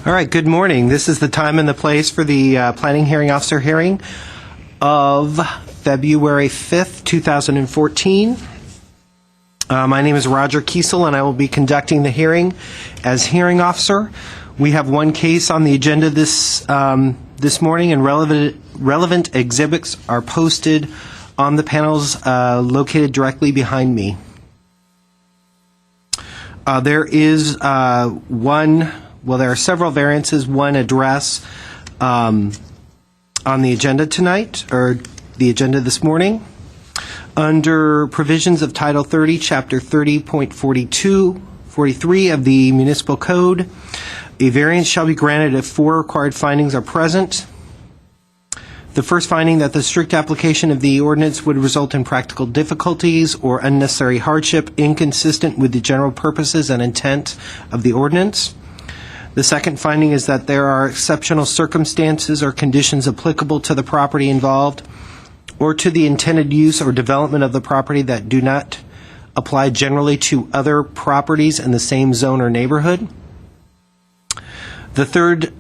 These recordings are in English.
All right, good morning. This is the time and the place for the Planning Hearing Officer hearing of February 5th, 2014. My name is Roger Kiesel, and I will be conducting the hearing as hearing officer. We have one case on the agenda this morning, and relevant exhibits are posted on the panels located directly behind me. There are several variances, one address on the agenda tonight, or the agenda this morning. Under provisions of Title 30, Chapter 30.43 of the Municipal Code, a variance shall be granted if four required findings are present. The first finding, that the strict application of the ordinance would result in practical difficulties or unnecessary hardship inconsistent with the general purposes and intent of the ordinance. The second finding is that there are exceptional circumstances or conditions applicable to the property involved or to the intended use or development of the property that do not apply generally to other properties in the same zone or neighborhood. The third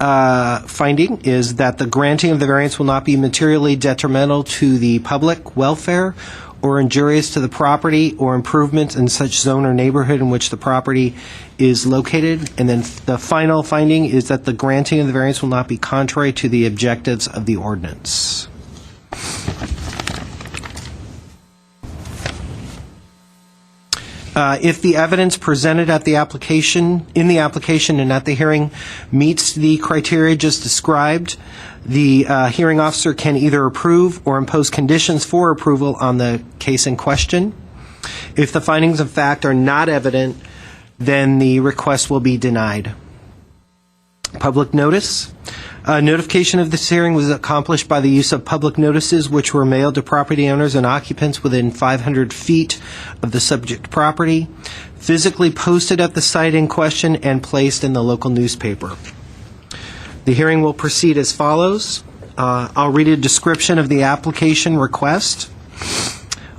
finding is that the granting of the variance will not be materially detrimental to the public welfare or injurious to the property or improvements in such zone or neighborhood in which the property is located. And then the final finding is that the granting of the variance will not be contrary to the objectives of the ordinance. If the evidence presented at the application, in the application and at the hearing meets the criteria just described, the hearing officer can either approve or impose conditions for approval on the case in question. If the findings of fact are not evident, then the request will be denied. Public notice. Notification of this hearing was accomplished by the use of public notices which were mailed to property owners and occupants within 500 feet of the subject property, physically posted at the site in question, and placed in the local newspaper. The hearing will proceed as follows. I'll read a description of the application request.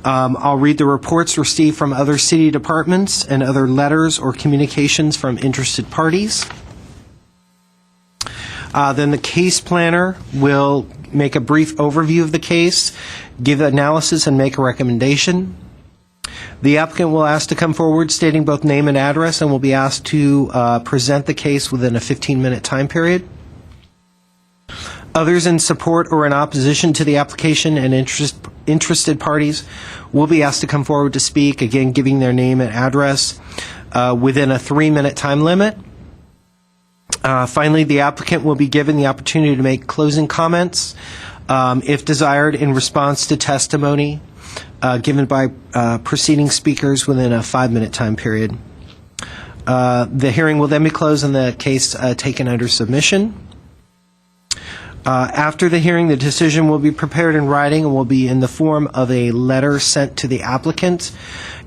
I'll read the reports received from other city departments and other letters or communications from interested parties. Then the case planner will make a brief overview of the case, give analysis, and make a recommendation. The applicant will ask to come forward stating both name and address, and will be asked to present the case within a 15-minute time period. Others in support or in opposition to the application and interested parties will be asked to come forward to speak, again giving their name and address within a 3-minute time limit. Finally, the applicant will be given the opportunity to make closing comments, if desired, in response to testimony given by preceding speakers within a 5-minute time period. The hearing will then be closed and the case taken under submission. After the hearing, the decision will be prepared in writing and will be in the form of a letter sent to the applicant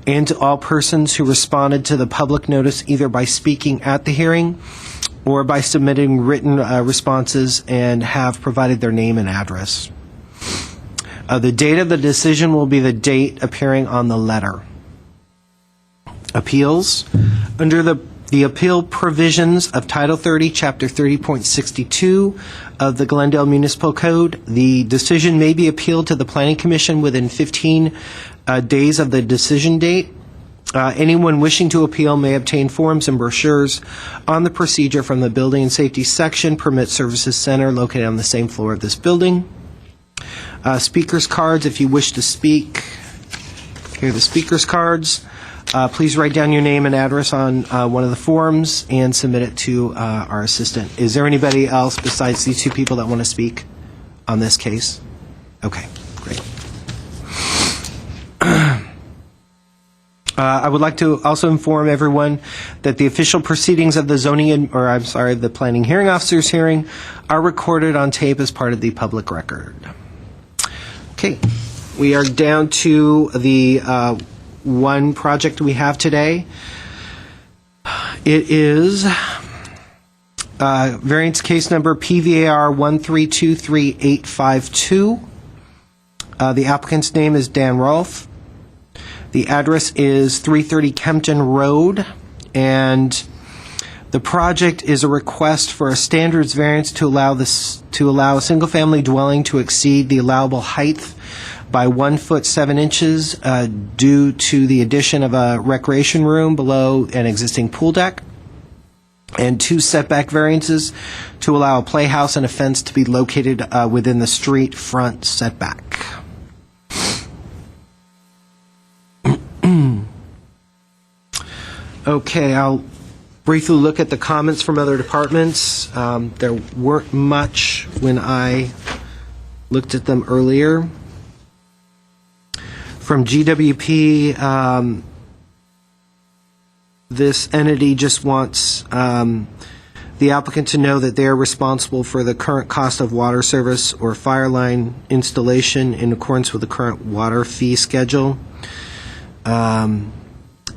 and to all persons who responded to the public notice, either by speaking at the hearing or by submitting written responses and have provided their name and address. The date of the decision will be the date appearing on the letter. Appeals. Under the appeal provisions of Title 30, Chapter 30.62 of the Glendale Municipal Code, the decision may be appealed to the Planning Commission within 15 days of the decision date. Anyone wishing to appeal may obtain forms and brochures on the procedure from the Building and Safety Section Permit Services Center located on the same floor of this building. Speakers cards, if you wish to speak. Here are the speakers cards. Please write down your name and address on one of the forms and submit it to our assistant. Is there anybody else besides these two people that want to speak on this case? Okay, great. I would like to also inform everyone that the official proceedings of the the planning hearing officer's hearing are recorded on tape as part of the public record. Okay, we are down to the one project we have today. It is variance case number PVAR 1323852. The applicant's name is Dan Rolfe. The address is 330 Kempton Road, and The project is a request for a standards variance to allow a single-family dwelling to exceed the allowable height by 1 foot 7 inches due to the addition of a recreation room below an existing pool deck, and 2 setback variances to allow a playhouse and a fence to be located within the street front setback. Okay, I'll briefly look at the comments from other departments. There weren't much when I looked at them earlier. From GWP, this entity just wants the applicant to know that they are responsible for the current cost of water service or fire line installation in accordance with the current water fee schedule.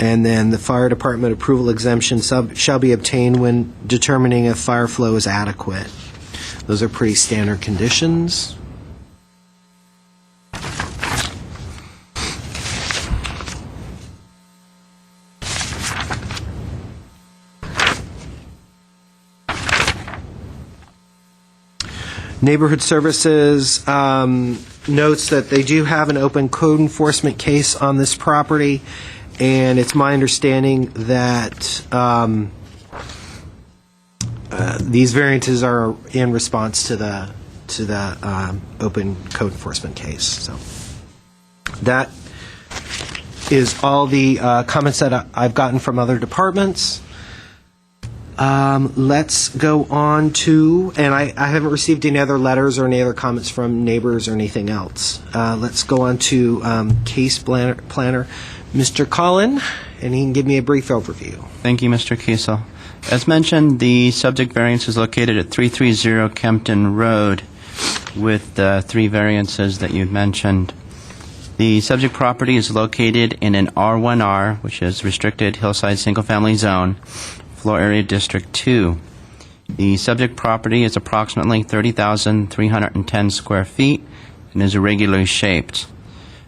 And then the fire department approval exemption shall be obtained when determining if fire flow is adequate. Those are pretty standard conditions. Neighborhood Services notes that they do have an open code enforcement case on this property, and it's my understanding that these variances are in response to the open code enforcement case. So that is all the comments that I've gotten from other departments. Let's go on to, and I haven't received any other letters or any other comments from neighbors or anything else. Let's go on to case planner, Mr. Collin, and he can give me a brief overview. Thank you, Mr. Kiesel. As mentioned, the subject variance is located at 330 Kempton Road with the 3 variances that you mentioned. The subject property is located in an R1R, which is Restricted Hillside Single Family Zone, Floor Area District 2. The subject property is approximately 30,310 square feet and is irregularly shaped.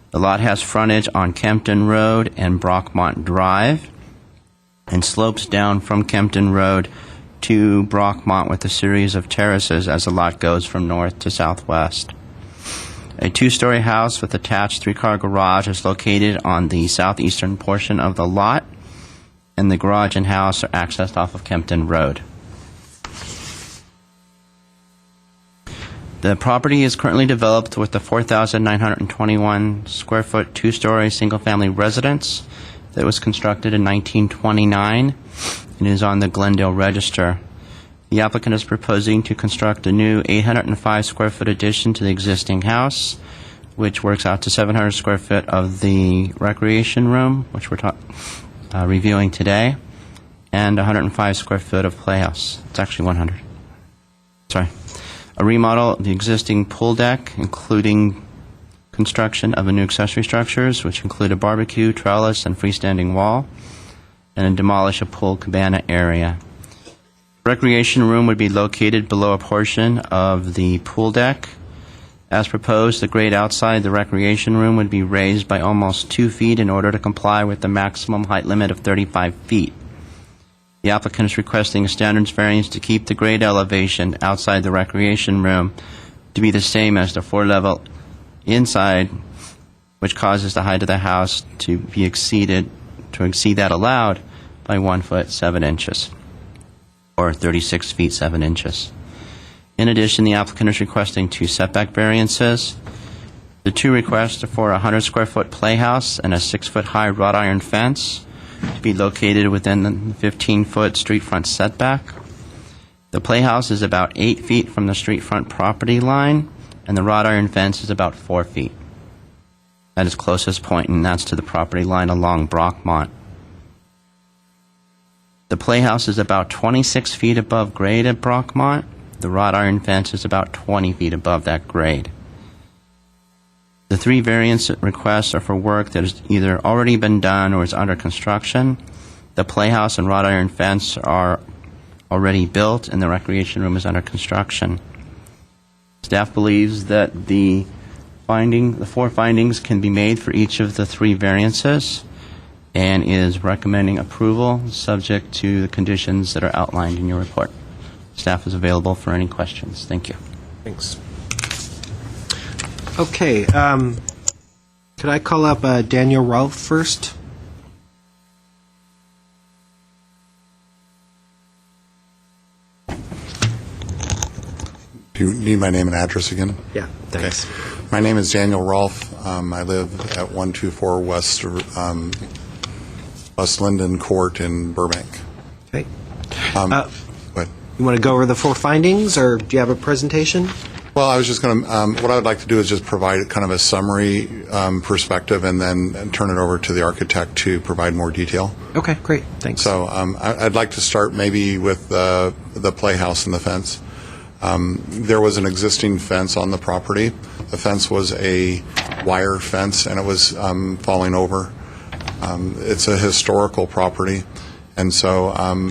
The lot has frontage on Kempton Road and Brockmont Drive and slopes down from Kempton Road to Brockmont with a series of terraces as the lot goes from north to southwest. A 2-story house with attached 3-car garage is located on the southeastern portion of the lot, and the garage and house are accessed off of Kempton Road. The property is currently developed with a 4,921 square foot 2-story single-family residence that was constructed in 1929 and is on the Glendale Register. The applicant is proposing to construct a new 805 square foot addition to the existing house, which works out to 700 square foot of the recreation room, which we're reviewing today, and 105 square foot of playhouse. It's actually 100. Sorry. A remodel of the existing pool deck, including construction of a new accessory structures, which include a barbecue, trellis, and freestanding wall, and demolish a pool cabana area. Recreation room would be located below a portion of the pool deck. As proposed, the grade outside the recreation room would be raised by almost 2 feet in order to comply with the maximum height limit of 35 feet. The applicant is requesting a standards variance to keep the grade elevation outside the recreation room to be the same as the floor level inside, which causes the height of the house to exceed that allowed by 1 foot 7 inches, or 36 feet 7 inches. In addition, the applicant is requesting 2 setback variances. The 2 requests are for a 100 square foot playhouse and a 6 foot high wrought iron fence to be located within the 15 foot street front setback. The playhouse is about 8 feet from the street front property line, and the wrought iron fence is about 4 feet at its closest point, and that's to the property line along Brockmont. The playhouse is about 26 feet above grade at Brockmont. The wrought iron fence is about 20 feet above that grade. The 3 variance requests are for work that has either already been done or is under construction. The playhouse and wrought iron fence are already built, and the recreation room is under construction. Staff believes that the 4 findings can be made for each of the 3 variances, and is recommending approval subject to the conditions that are outlined in your report. Staff is available for any questions. Thank you. Thanks. Okay. Could I call up Daniel Rolfe first? Do you need my name and address again? Yeah, thanks. Okay. My name is Daniel Rolfe. I live at 124 West Linden Court in Burbank. Okay. But, You want to go over the 4 findings, or do you have a presentation? well, I was just going to, what I would like to do is just provide kind of a summary perspective and then turn it over to the architect to provide more detail. Okay, great. Thanks. So I'd like to start maybe with the playhouse and the fence. There was an existing fence on the property. The fence was a wire fence, and it was falling over. It's a historical property, and so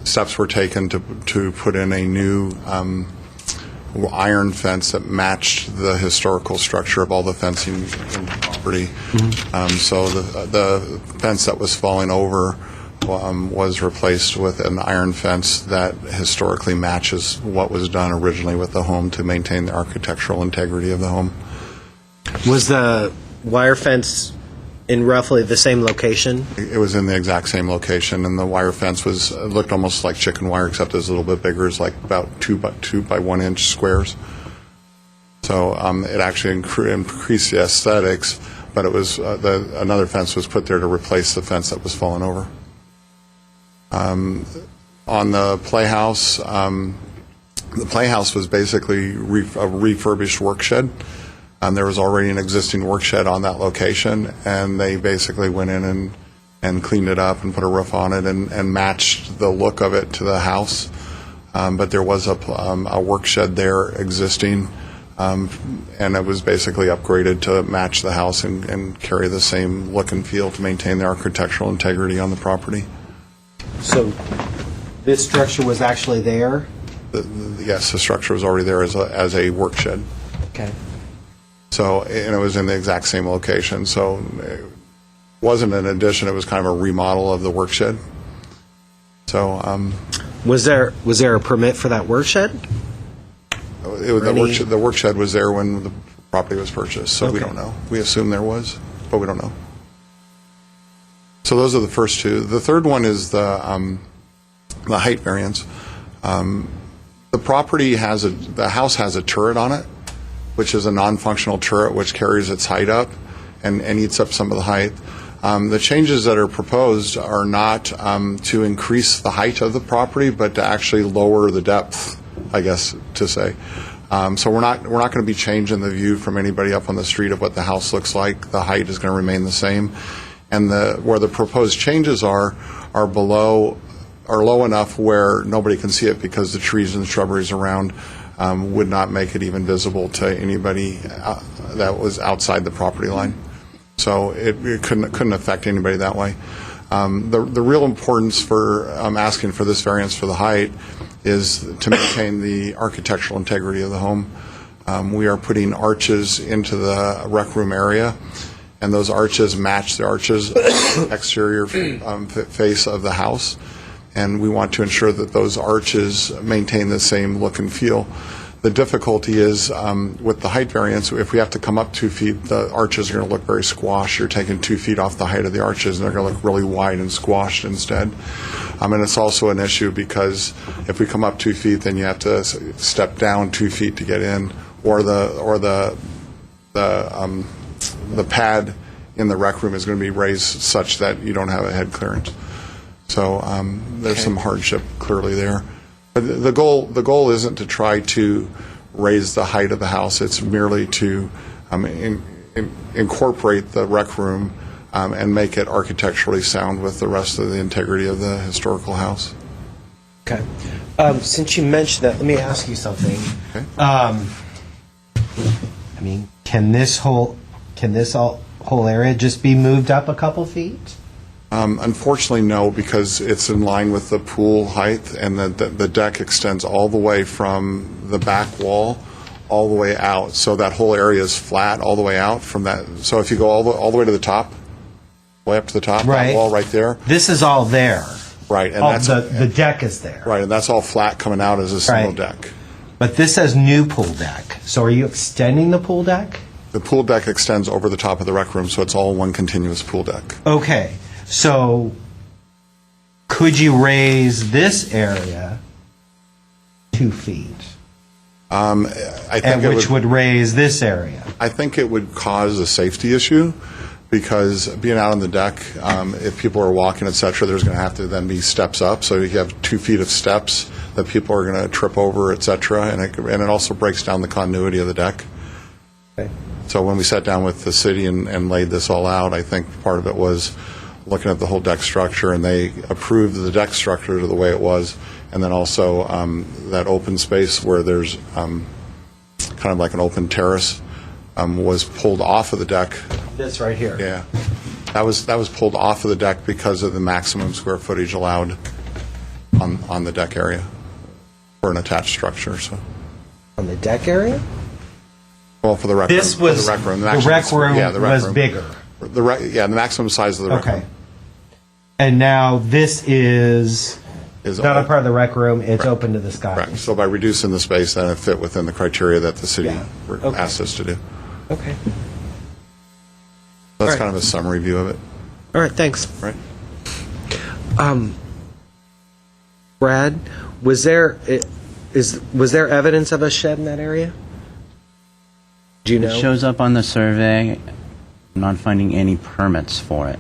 steps were taken to put in a new iron fence that matched the historical structure of all the fencing in the property. So the fence that was falling over was replaced with an iron fence that historically matches what was done originally with the home to maintain the architectural integrity of the home. Was the wire fence in roughly the same location? It was in the exact same location, and the wire fence looked almost like chicken wire, except it was a little bit bigger. It's like about 2 by 1 inch squares. So it actually increased the aesthetics, but it was another fence was put there to replace the fence that was falling over. On the playhouse was basically a refurbished work shed. There was already an existing work shed on that location, and they basically went in and cleaned it up and put a roof on it and matched the look of it to the house. But there was a work shed there existing, and it was basically upgraded to match the house and carry the same look and feel to maintain the architectural integrity on the property. So this structure was actually there? Yes, the structure was already there as a work shed. Okay. So, and it was in the exact same location. So it wasn't an addition, it was kind of a remodel of the work shed. So, Was there a permit for that work shed? the work shed was there when the property was purchased, so we Okay. don't know. We assume there was, but we don't know. So those are the first two. The third one is the height variance. The property the house has a turret on it, which is a non-functional turret which carries its height up and eats up some of the height. The changes that are proposed are not to increase the height of the property, but to actually lower the depth, I guess to say. So we're not going to be changing the view from anybody up on the street of what the house looks like. The height is going to remain the same, and where the proposed changes are low enough where nobody can see it because the trees and shrubberies around would not make it even visible to anybody that was outside the property line. So it couldn't affect anybody that way. The real importance for asking for this variance for the height is to maintain the architectural integrity of the home. We are putting arches into the rec room area, and those arches match the exterior face of the house. And we want to ensure that those arches maintain the same look and feel. The difficulty is with the height variance, if we have to come up 2 feet, the arches are going to look very squashed. You're taking 2 feet off the height of the arches, and they're going to look really wide and squashed instead. And it's also an issue because if we come up 2 feet, then you have to step down 2 feet to get in, or the pad in the rec room is going to be raised such that you don't have a head clearance. So there's some hardship clearly there. But the goal isn't to try to raise the height of the house. It's merely to incorporate the rec room and make it architecturally sound with the rest of the integrity of the historical house. Okay. Since you mentioned that, let me ask you something. Okay. Can this whole area just be moved up a couple feet? Unfortunately, no, because it's in line with the pool height, and the deck extends all the way from the back wall all the way out. So that whole area is flat all the way out from that. So if you go all the way to the top, way up to the top, Right. that wall right there. This is all there. Right, and Oh, that's the deck is there. right, and that's all flat coming out as a single Right. deck. But this says new pool deck. So are you extending the pool deck? The pool deck extends over the top of the rec room, so it's all one continuous pool deck. Okay. So could you raise this area 2 feet? I think And it which would raise this area? I think it would cause a safety issue because being out on the deck, if people are walking, et cetera, there's going to have to then be steps up. So you have 2 feet of steps that people are going to trip over, et cetera, and it also breaks down the continuity of the deck. Okay. So when we sat down with the city and laid this all out, I think part of it was looking at the whole deck structure, and they approved the deck structure to the way it was, and then also that open space where there's kind of like an open terrace was pulled off of the deck. This right here. Yeah, that was pulled off of the deck because of the maximum square footage allowed on the deck area for an attached structure. So, On the deck area? well, for the rec This room, was, for the rec room, the rec room yeah, the rec was room. bigger. The maximum size of the rec Okay. room And now this is is not a all- part of the rec room, it's open to the sky. Correct. So by reducing the space, then it fit within the criteria that the city Yeah. Okay. asked us to do. Okay. That's right. kind of a summary view of it, All right, thanks. right? Brad, was there evidence of a shed in that area? Do you It know? shows up on the survey. I'm not finding any permits for it.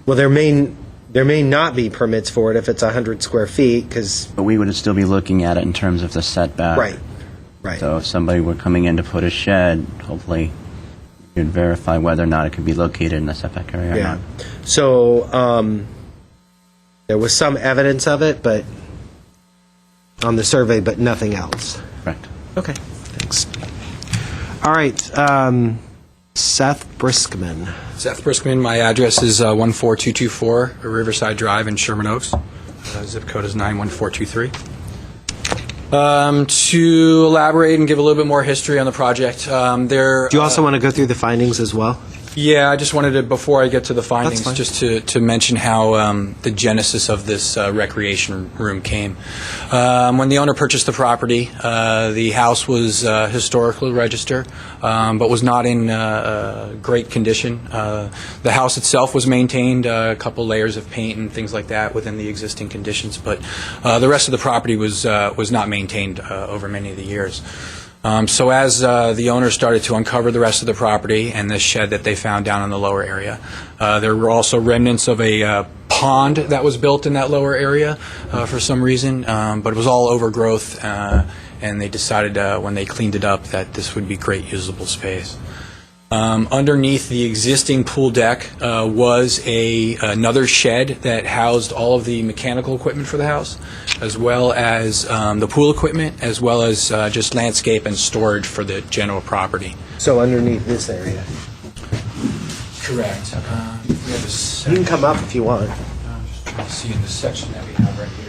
Well, there may not be permits for it if it's 100 square feet, because, But we would still be looking at it in terms of the setback. right. So if somebody were coming in to put a shed, hopefully you'd verify whether or not it could be located in the setback area or Yeah. not. So, there was some evidence of it, but, on the survey, but nothing else. Correct. Okay, thanks. All right, Seth Briskman. Seth Briskman, my address is 14224 Riverside Drive in Sherman Oaks. Zip code is 91423. To elaborate and give a little bit more history on the project, Do you also want to go through the findings as well? Yeah, I just wanted to, before I get to the findings, fine. just to mention how the genesis of this recreation room came. When the owner purchased the property, the house was historically registered, but was not in great condition. The house itself was maintained, a couple layers of paint and things like that within the existing conditions, but the rest of the property was not maintained over many of the years. So as the owner started to uncover the rest of the property and the shed that they found down in the lower area, there were also remnants of a pond that was built in that lower area for some reason, but it was all overgrowth, and they decided when they cleaned it up that this would be great usable space. Underneath the existing pool deck was another shed that housed all of the mechanical equipment for the house, as well as the pool equipment, as well as just landscape and storage for the general property. So underneath this area. Correct. We have a You section. can come up if you want. I'm just trying to see in the section that we have right here.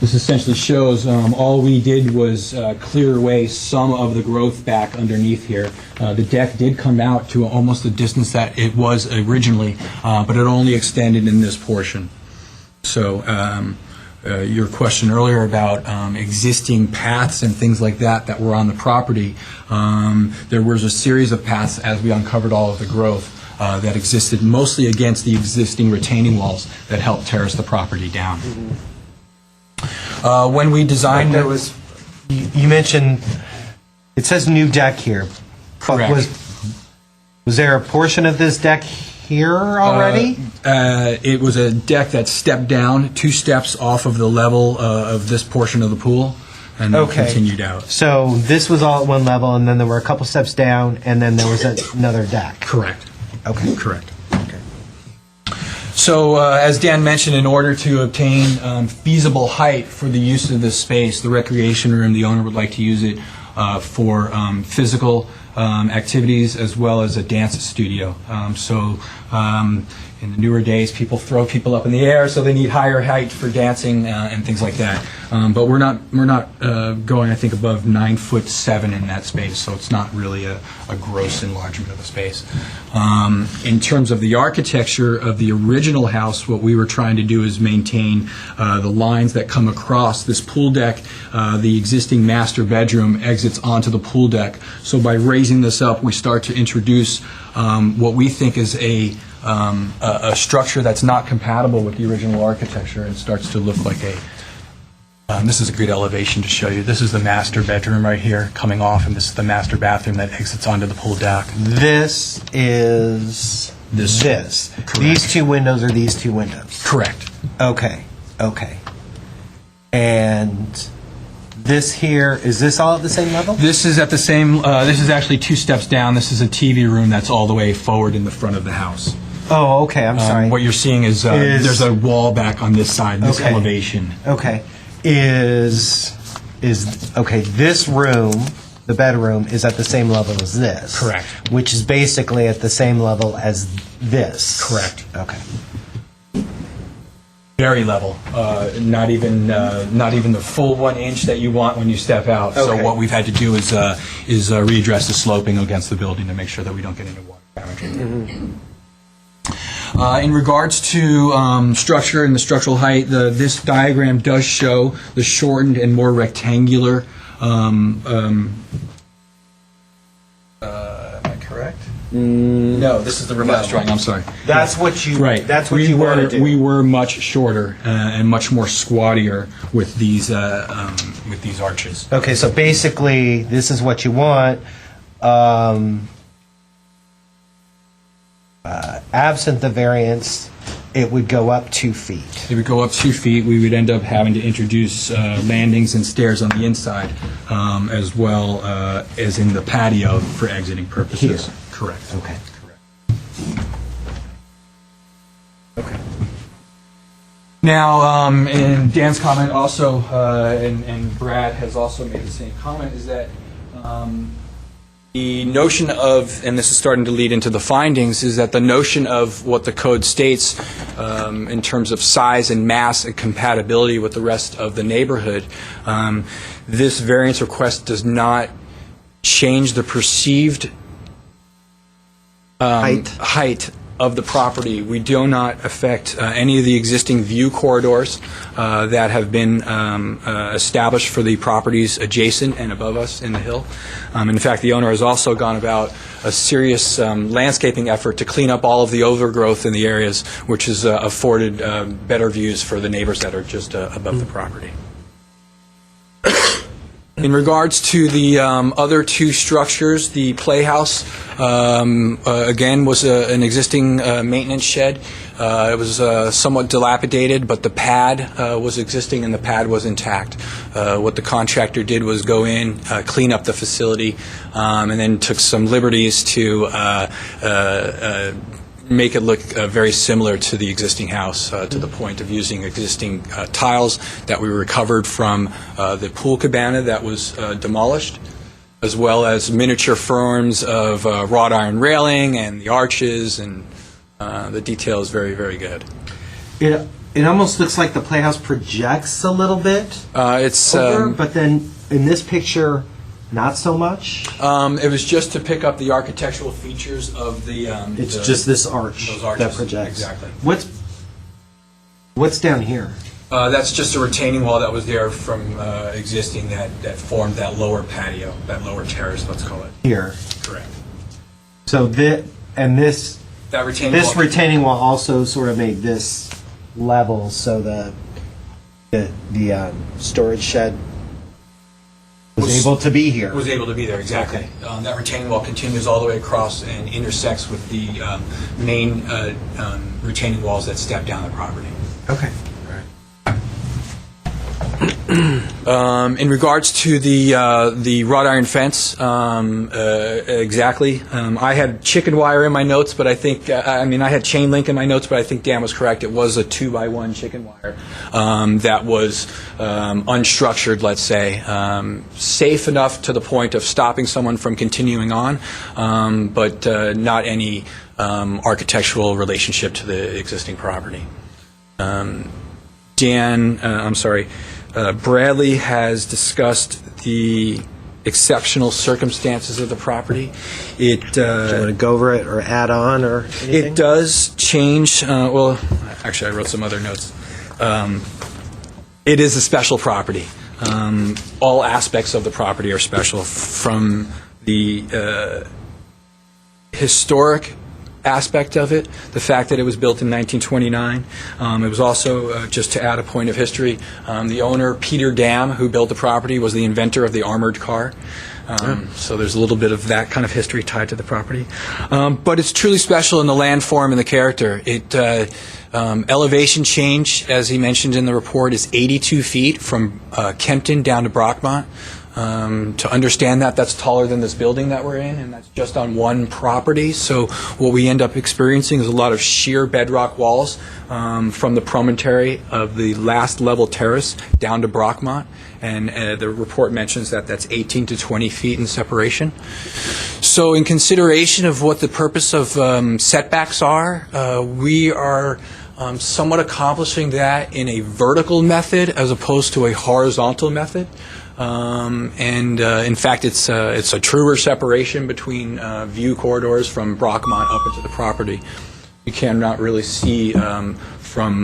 This essentially shows all we did was clear away some of the growth back underneath here. The deck did come out to almost the distance that it was originally, but it only extended in this portion. So your question earlier about existing paths and things like that were on the property, there was a series of paths as we uncovered all of the growth that existed mostly against the existing retaining walls that helped terrace the property down. When we designed There was, you mentioned, it says new deck here. But Correct. Was there a portion of this deck here already? It was a deck that stepped down 2 steps off of the level of this portion of the pool and then Okay. continued out. So this was all at one level, and then there were a couple steps down, and then there was another deck. Correct. Okay. Correct. So, as Dan mentioned, in order to obtain feasible height for the use of this space, the recreation room, the owner would like to use it for physical activities as well as a dance studio. In the newer days, people throw people up in the air, so they need higher height for dancing and things like that. But we're not going, I think, above 9'7" in that space, so it's not really a gross enlargement of the space. In terms of the architecture of the original house, what we were trying to do is maintain the lines that come across this pool deck. The existing master bedroom exits onto the pool deck. So by raising this up, we start to introduce what we think is a structure that's not compatible with the original architecture. It starts to look like this is a good elevation to show you. This is the master bedroom right here coming off, and this is the master bathroom that exits onto the pool deck. This is this. Correct. These two windows are these two windows. Correct. Okay. And this here, is this all at the same level? This is at the same, this is actually 2 steps down. This is a TV room that's all the way forward in the front of the house. Oh, okay, I'm sorry. What you're seeing is there's a wall back on this side, this Okay. elevation. Okay. Okay, this room, the bedroom, is at the same level as this. Correct. Which is basically at the same level as this. Correct. Okay. Very level, not even the full 1 inch that you want when you step out. Okay. So what we've had to do is readdress the sloping against the building to make sure that we don't get into water damage. In regards to structure and the structural height, this diagram does show the shortened and more rectangular. Am I correct? No, this is the revised drawing. I'm sorry. That's what you. Right. That's what you want to do. We were much shorter and much more squattier with these arches. Okay, so basically, this is what you want. Absent the variance, it would go up 2 feet. It would go up 2 feet. We would end up having to introduce landings and stairs on the inside, as well as in the patio for exiting purposes. Here. Correct. Okay. Okay. Now, in Dan's comment also, and Brad has also made the same comment, is that the notion of, and this is starting to lead into the findings, is that the notion of what the code states in terms of size and mass and compatibility with the rest of the neighborhood, this variance request does not change the perceived height of the property. We do not affect any of the existing view corridors that have been established for the properties adjacent and above us in the hill. In fact, the owner has also gone about a serious landscaping effort to clean up all of the overgrowth in the areas, which has afforded better views for the neighbors that are just above the property. In regards to the other 2 structures, the playhouse, again, was an existing maintenance shed. It was somewhat dilapidated, but the pad was existing and the pad was intact. What the contractor did was go in, clean up the facility, and then took some liberties to make it look very similar to the existing house, to the point of using existing tiles that we recovered from the pool cabana that was demolished, as well as miniature forms of wrought iron railing and the arches, and the detail is very, very good. It almost looks like the playhouse projects a little bit It's over, but then in this picture, not so much. It was just to pick up the architectural features of the. It's just this arch those arches, that projects. exactly. What's down here? That's just a retaining wall that was there from existing that formed that lower patio, that lower terrace, let's call it. Here. Correct. So this That retaining this wall. retaining wall also sort of made this level, so the storage shed was able to be here. Was able to be there, exactly. That retaining wall continues all the way across and intersects with the main retaining walls that step down the property. Okay. In regards to the wrought iron fence, exactly. I had chicken wire in my notes, but I think I had chain link in my notes, but I think Dan was correct. It was a 2x1 chicken wire that was unstructured, let's say, safe enough to the point of stopping someone from continuing on, but not any architectural relationship to the existing property. Bradley has discussed the exceptional circumstances of the property. Do you want to go over it or add on or anything? It does change. Actually, I wrote some other notes. It is a special property. All aspects of the property are special, from the historic aspect of it, the fact that it was built in 1929. It was also, just to add a point of history, the owner, Peter Dam, who built the property, was the inventor of the armored car. So there's a little bit of that kind of history tied to the property. But it's truly special in the landform and the character. Elevation change, as he mentioned in the report, is 82 feet from Kempton down to Brockmont. To understand that, that's taller than this building that we're in, and that's just on one property. So what we end up experiencing is a lot of sheer bedrock walls from the promontory of the last level terrace down to Brockmont. And the report mentions that that's 18 to 20 feet in separation. So in consideration of what the purpose of setbacks are, we are somewhat accomplishing that in a vertical method as opposed to a horizontal method. In fact, it's a truer separation between view corridors from Brockmont up into the property. You cannot really see from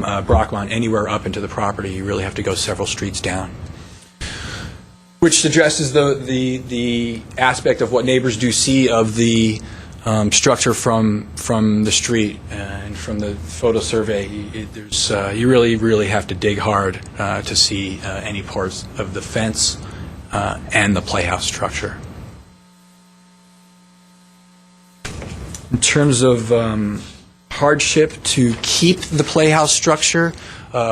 Brockmont anywhere up into the property. You really have to go several streets down, which addresses the aspect of what neighbors do see of the structure from the street and from the photo survey. You really have to dig hard to see any parts of the fence and the playhouse structure. In terms of hardship to keep the playhouse structure,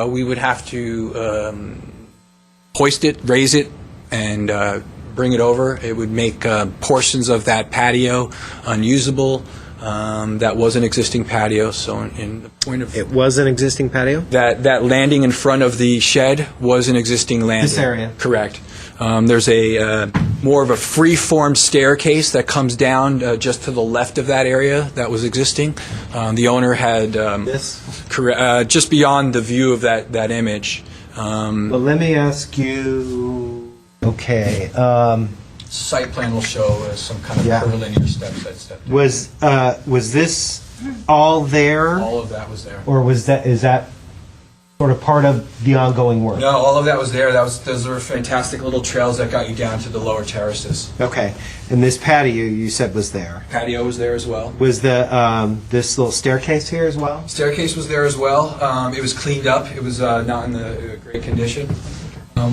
we would have to hoist it, raise it, and bring it over. It would make portions of that patio unusable. That was an existing patio, so in the point of... It was an existing patio? That landing in front of the shed was an existing landing. This area? Correct. There's a more of a free-form staircase that comes down just to the left of that area that was existing. The owner had... This? Correct. Just beyond the view of that image. Well, let me ask you... Okay. Site plan will show some kind of Yeah. curvilinear steps that step down. Was this all there, All of that was there. or is that sort of part of the ongoing work? No, all of that was there. Those were fantastic little trails that got you down to the lower terraces. Okay. And this patio you said was there. Patio was there as well. Was the this little staircase here as well? Staircase was there as well. It was cleaned up. It was not in the great condition.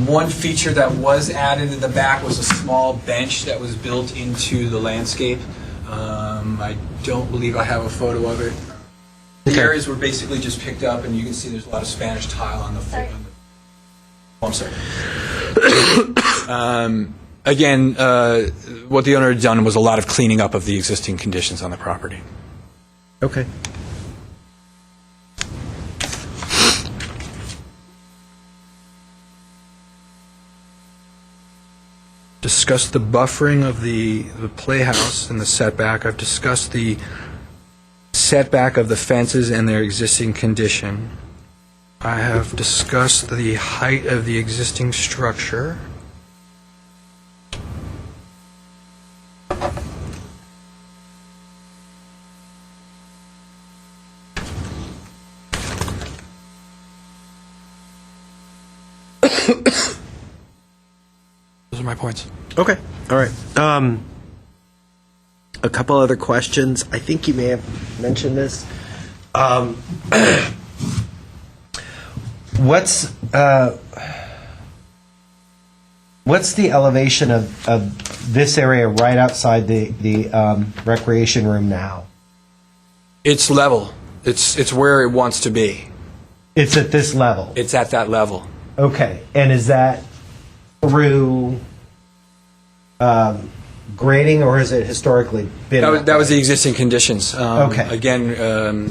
One feature that was added in the back was a small bench that was built into the landscape. I don't believe I have a photo of it. The Okay. areas were basically just picked up, and you can see there's a lot of Spanish tile on the floor. Oh, I'm sorry. Again, what the owner had done was a lot of cleaning up of the existing conditions on the property. Okay. Discussed the buffering of the playhouse and the setback. I've discussed the setback of the fences and their existing condition. I have discussed the height of the existing structure. Those are my points. Okay. All right. A couple other questions. I think you may have mentioned this. What's the elevation of this area right outside the recreation room now? It's level. It's where it wants to be. It's at this level. It's at that level. Okay, and is that through grading, or is it historically been? That was the existing conditions. Okay. Again,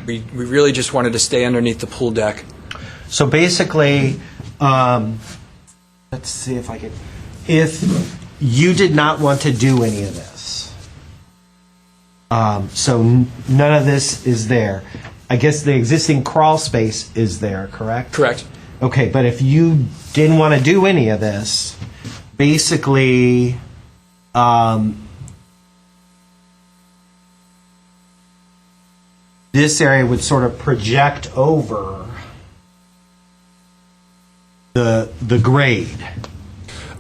we really just wanted to stay underneath the pool deck. So basically, let's see if I can. If you did not want to do any of this, so none of this is there. I guess the existing crawl space is there, correct? Correct. Okay, but if you didn't want to do any of this, basically, this area would sort of project over the grade.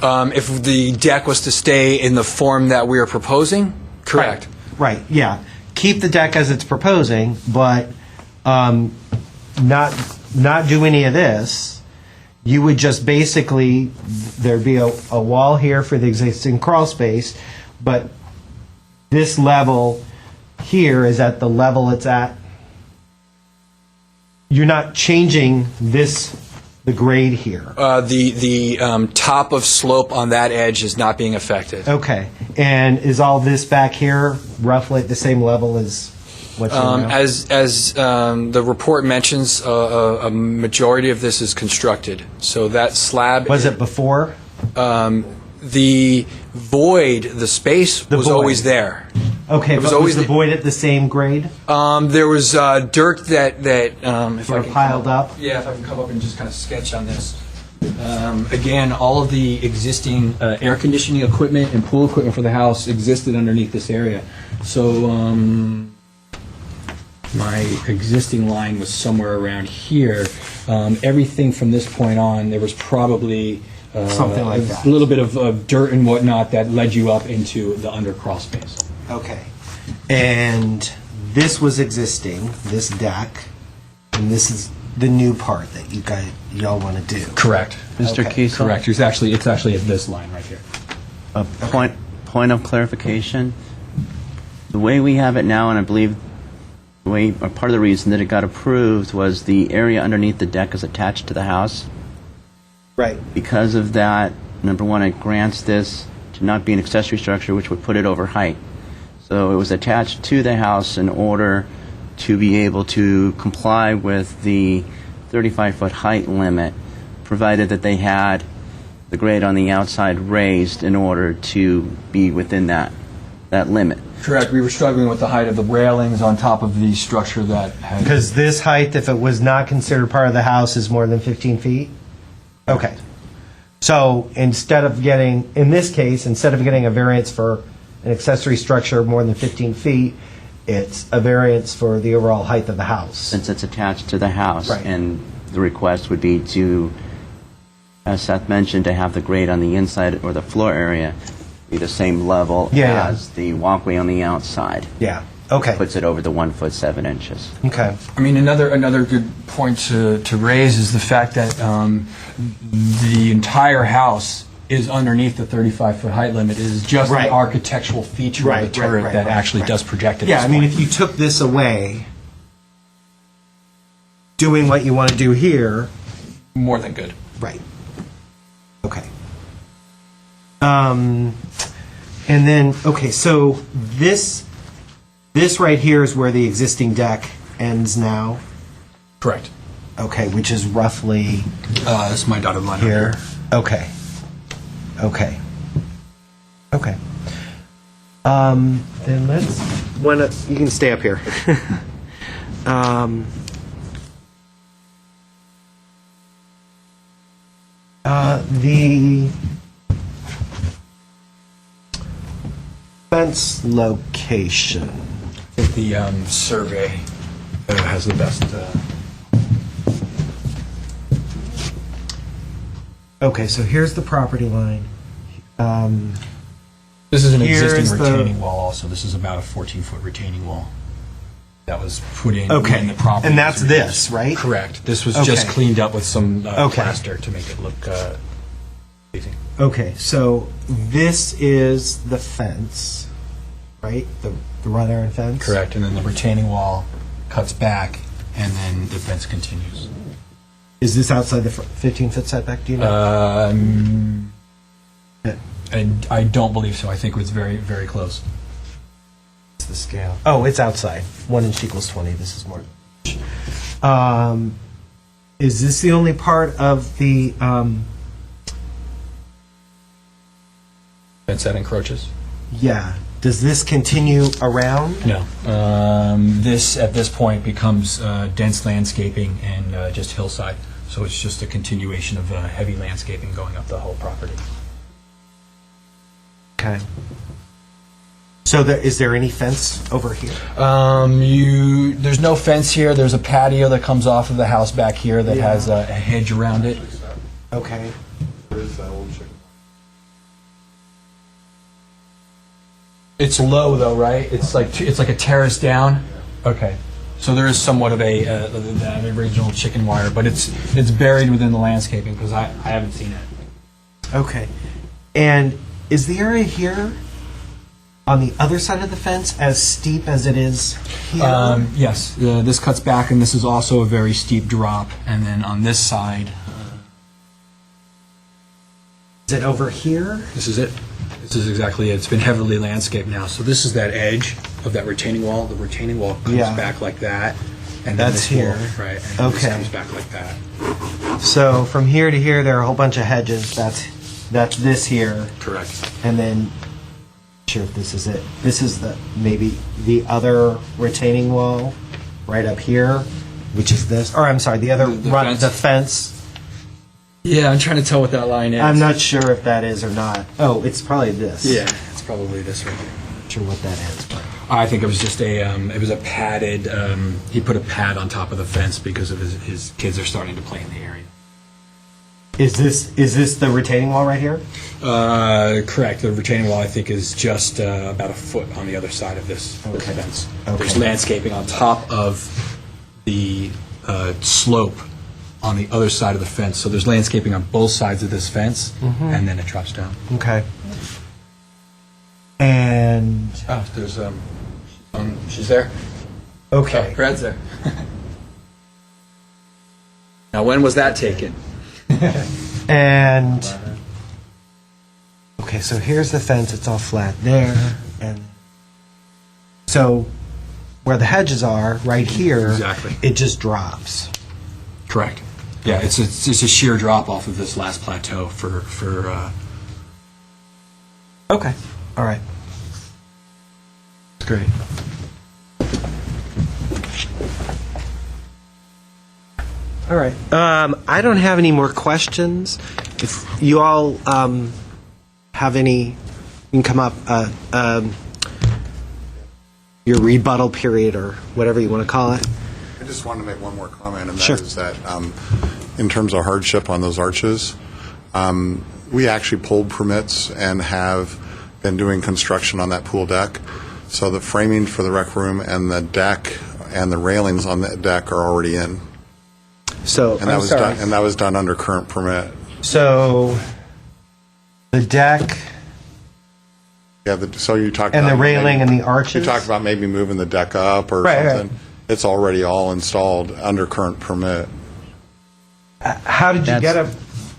If the deck was to stay in the form that we are proposing, correct. Right, yeah. Keep the deck as it's proposing, but not do any of this. You would just basically, there'd be a wall here for the existing crawl space, but this level here is at the level it's at. You're not changing the grade here. The top of slope on that edge is not being affected. Okay, and is all this back here roughly at the same level as what's around? As the report mentions, a majority of this is constructed. So that slab... Was it before? The void, the space, was void. always there. Okay, was but always was the the- void at the same grade? There was dirt that if Sort I of can piled come up? Yeah, if I can come up and just kind of sketch on this. Again, all of the existing air conditioning equipment and pool equipment for the house existed underneath this area. So my existing line was somewhere around here. Everything from this point on, there was probably Something like that. a little bit of dirt and whatnot that led you up into the under crawl space. Okay. And this was existing, this deck, and this is the new part that y'all want to do. Correct. Mr. Okay, Kiesel? Correct. It's actually at this line right here. A point of clarification. The way we have it now, and I believe or part of the reason that it got approved was the area underneath the deck is attached to the house. Right. Because of that, number one, it grants this to not be an accessory structure, which would put it over height. So it was attached to the house in order to be able to comply with the 35-foot height limit, provided that they had the grade on the outside raised in order to be within that limit. Correct. We were struggling with the height of the railings on top of the structure that had... Because this height, if it was not considered part of the house, is more than 15 feet? Okay. So instead of getting a variance for an accessory structure more than 15 feet, it's a variance for the overall height of the house. Since it's attached to the house. Right. And the request would be to, as Seth mentioned, to have the grade on the inside or the floor area be the same level Yeah. as the walkway on the outside. Yeah. Okay. Puts it over the 1 foot 7 inches. Okay. I mean, another good point to raise is the fact that the entire house is underneath the 35-foot height limit. It is just Right. an architectural feature of the turret that actually does project it. Yeah, I mean, if you took this away, doing what you want to do here, more than good. right. Okay. And then, okay, so this right here is where the existing deck ends now. Correct. Okay, which is roughly This is my dotted line here. Okay. Okay. Okay. Then you can stay up here. The fence location. I think the survey has the best... Okay, so here's the property line. This is an Here's existing the- retaining wall also. This is about a 14-foot retaining wall that was put in Okay, when the property and was that's reduced. this, right? Correct. This was just Okay. cleaned up with some Okay. plaster to make it look pleasing. Okay, so this is the fence, right? The wrought iron fence? Correct, and then the retaining wall cuts back, and then the fence continues. Is this outside the 15-foot setback, do you know? And I don't believe so. I think it's very, very close. What's the scale? Oh, it's outside. 1 inch equals 20. This is more. Is this the only part of the, Fence that encroaches? yeah, does this continue around? No. This, at this point, becomes dense landscaping and just hillside. So it's just a continuation of heavy landscaping going up the whole property. Okay. So is there any fence over here? There's no fence here. There's a patio that comes off of the house back here that has a hedge around it. Okay. It's low though, right? It's like a terrace down. Okay. So there is somewhat of the original chicken wire, but it's buried within the landscaping because I haven't seen it. Okay. And is the area here on the other side of the fence as steep as it is here? Yes. This cuts back, and this is also a very steep drop. And then on this side, Is it over here? this is it. This is exactly it. It's been heavily landscaped now. So this is that edge of that retaining wall. The retaining wall comes Yeah. back like that. And then That's this wall, here. right? And this Okay. comes back like that. So from here to here, there are a whole bunch of hedges. That's this here, Correct. and then not sure if this is it. This is maybe the other retaining wall right up here, which is this. Or I'm sorry, the other fence? the fence. Yeah, I'm trying to tell what that line is. I'm not sure if that is or not. Oh, it's probably this. Yeah, it's probably this right here. Not sure what that is, but I think it was just it was a padded, he put a pad on top of the fence because of his kids are starting to play in the area. is this the retaining wall right here? Correct. The retaining wall, I think, is just about a foot on the other side of this Okay. fence. Okay. There's landscaping on top of the slope on the other side of the fence. So there's landscaping on both sides of this fence, and then it drops down. Okay. And Oh, there's she's there. okay. Oh, Brad's there. Now, when was that taken? And okay, so here's the fence. It's all flat there, and so where the hedges are, right here, Exactly. it just drops. Correct. Yeah, it's a sheer drop off of this last plateau for Okay. All right. That's great. All right. I don't have any more questions. If you all have any, you can come up. Your rebuttal period, or whatever you want to call it. I just wanted to make one more comment, and that Sure. is that in terms of hardship on those arches, we actually pulled permits and have been doing construction on that pool deck. So the framing for the rec room and the deck and the railings on the deck are already in. So And that was done, and that was done under current permit. So the deck Yeah, so you talked and about the railing and the arches. You talked about maybe moving the deck up or Right, something. right. It's already all installed under current permit. How did you get a?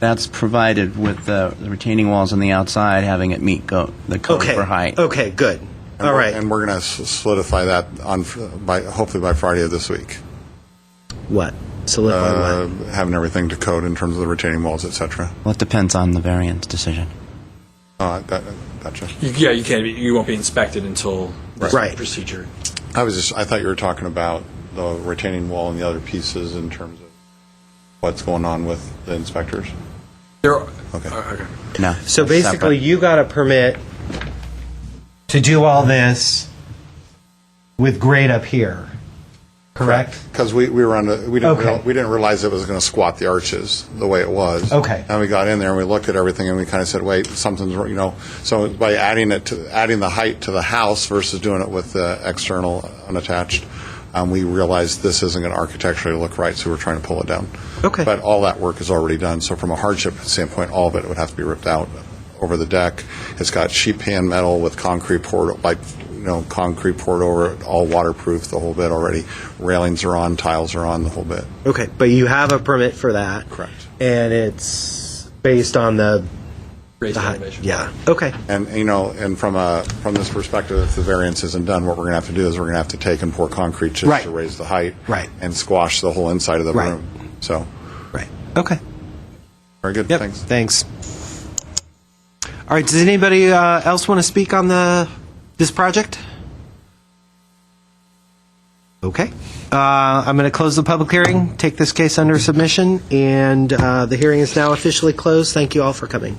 That's provided with the retaining walls on the outside, having it meet the code Okay. for height. Okay. Good. And All right. And we're going to solidify that hopefully by Friday of this week. What? Solidify what? Having everything to code in terms of the retaining walls, et cetera. Well, it depends on the variance decision. Gotcha. Yeah, you can't. You won't be inspected until this Right. procedure. I thought you were talking about the retaining wall and the other pieces in terms of what's going on with the inspectors. There. Okay. Okay. No. So that's basically, separate. you got a permit to do all this with grade up here, correct? Because we were we didn't Okay. we didn't realize it was going to squat the arches the way it was. Okay. And we got in there and we looked at everything and we kind of said, wait, something's So by adding the height to the house versus doing it with the external unattached, we realized this isn't going to architecturally look right, so we're trying to pull it down. Okay. But all that work is already done. So from a hardship standpoint, all of it would have to be ripped out over the deck. It's got sheet pan metal with concrete poured, like concrete poured over it, all waterproof, the whole bit already. Railings are on, tiles are on, the whole bit. Okay, but you have a permit for that. Correct. And it's based on the Raised height. elevation. Yeah. Okay. And, and from this perspective, if the variance isn't done, what we're going to have to do is we're going to have to take and pour concrete just Right. to raise the height. Right. And squash the whole inside of the Right. room. So, Right. Okay. very good. Yep. Thanks. Thanks. All right. Does anybody else want to speak on this project? Okay. I'm going to close the public hearing, take this case under submission, and the hearing is now officially closed. Thank you all for coming.